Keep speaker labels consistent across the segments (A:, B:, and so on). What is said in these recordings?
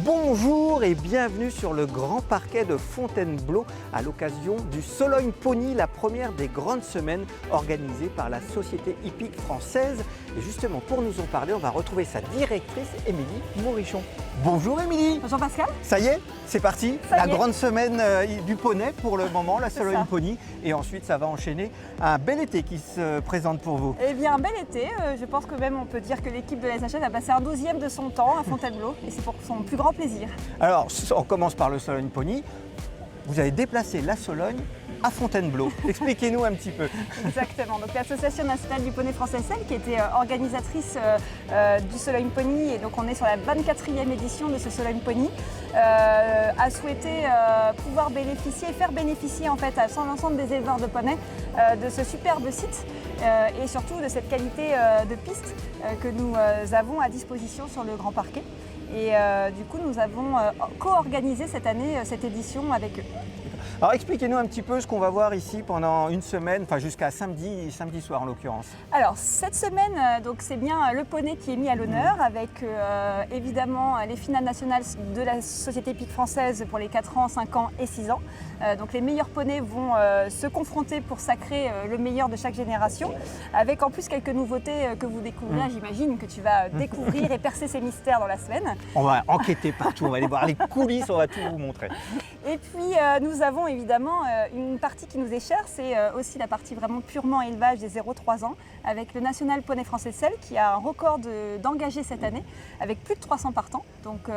A: Bonjour et bienvenue sur le grand parquet de Fontainebleau à l'occasion du Sologne Pony, la première des grandes semaines organisée par la Société hippique française. Et justement, pour nous en parler, on va retrouver sa directrice, Émilie Morichon. Bonjour Émilie.
B: Bonjour Pascal.
A: Ça y est, c'est parti. La grande semaine du poney pour le moment, la Sologne Pony. Et ensuite, ça va enchaîner un bel été qui se présente pour vous.
B: Eh bien, un bel été. Je pense que même on peut dire que l'équipe de la SHL a passé un 12e de son temps à Fontainebleau. Et c'est pour son plus grand plaisir.
A: Alors, on commence par le Sologne Pony. Vous avez déplacé la Sologne à Fontainebleau. Expliquez-nous un petit peu.
B: Exactement. Donc l'Association nationale du poney français SL, qui était organisatrice du Sologne Pony, et donc on est sur la 24e édition de ce Sologne Pony, a souhaité pouvoir bénéficier, faire bénéficier en fait à l'ensemble des éleveurs de poney de ce superbe site et surtout de cette qualité de piste que nous avons à disposition sur le Grand Parquet. Et du coup, nous avons co-organisé cette année cette édition avec eux.
A: Alors expliquez-nous un petit peu ce qu'on va voir ici pendant une semaine, enfin jusqu'à samedi soir en l'occurrence.
B: Alors cette semaine, donc c'est bien le poney qui est mis à l'honneur avec évidemment les finales nationales de la Société hippique française pour les 4 ans, 5 ans et 6 ans. Donc les meilleurs poneys vont se confronter pour sacrer le meilleur de chaque génération, avec en plus quelques nouveautés que vous découvrirez, j'imagine que tu vas découvrir et percer ces mystères dans la semaine.
A: On va enquêter partout, on va aller voir les coulisses, on va tout vous montrer.
B: Et puis nous avons évidemment une partie qui nous est chère, c'est aussi la partie vraiment purement élevage des 0-3 ans, avec le National Poney Français SL qui a un record d'engagés cette année, avec plus de 300 partants. Donc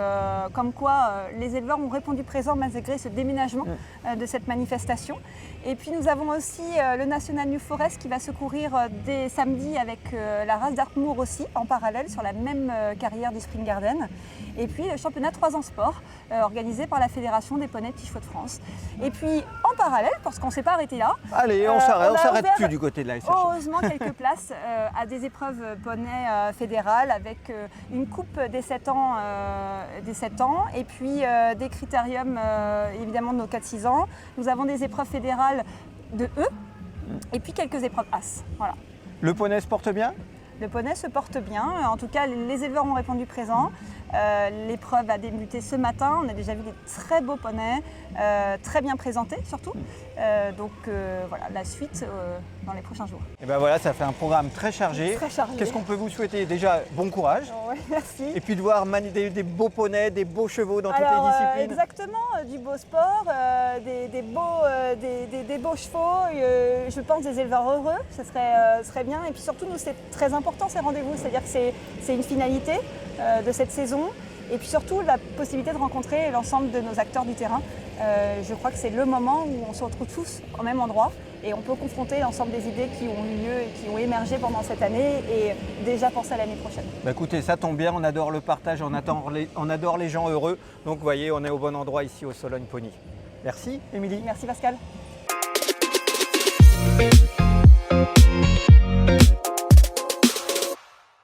B: comme quoi les éleveurs ont répondu présent malgré ce déménagement de cette manifestation. Et puis nous avons aussi le National New Forest qui va se courir dès samedi avec la race d'Artmoor aussi, en parallèle sur la même carrière du Spring Garden. Et puis le championnat 3 ans sport, organisé par la Fédération des poneys petits chevaux de France. Et puis en parallèle, parce qu'on ne s'est pas arrêté là.
A: Allez, on s'arrête plus du côté de la SHL.
B: Heureusement quelques places à des épreuves poney fédérales avec une coupe des 7 ans, et puis des critériums évidemment de nos 4-6 ans. Nous avons des épreuves fédérales de E et puis quelques épreuves As. Voilà.
A: Le poney se porte bien ?
B: Le poney se porte bien, en tout cas les éleveurs ont répondu présent. L'épreuve a débuté ce matin, on a déjà vu des très beaux poneys, très bien présentés surtout. Donc voilà, la suite dans les prochains jours.
A: Et ben voilà, ça fait un programme très chargé.
B: Très chargé.
A: Qu'est-ce qu'on peut vous souhaiter? Déjà, bon courage.
B: Ouais, merci.
A: Et puis de voir des beaux poneys, des beaux chevaux dans toutes les disciplines.
B: Exactement, du beau sport, des beaux chevaux, je pense des éleveurs heureux, ce serait bien. Et puis surtout, nous, c'est très important ces rendez-vous, c'est-à-dire que c'est une finalité de cette saison. Et puis surtout, la possibilité de rencontrer l'ensemble de nos acteurs du terrain. Je crois que c'est le moment où on se retrouve tous au même endroit et on peut confronter l'ensemble des idées qui ont eu lieu et qui ont émergé pendant cette année et déjà penser à l'année prochaine.
A: Bah écoutez, ça tombe bien, on adore le partage, on adore les gens heureux. Donc vous voyez, on est au bon endroit ici au Sologne Pony. Merci Émilie.
B: Merci Pascal.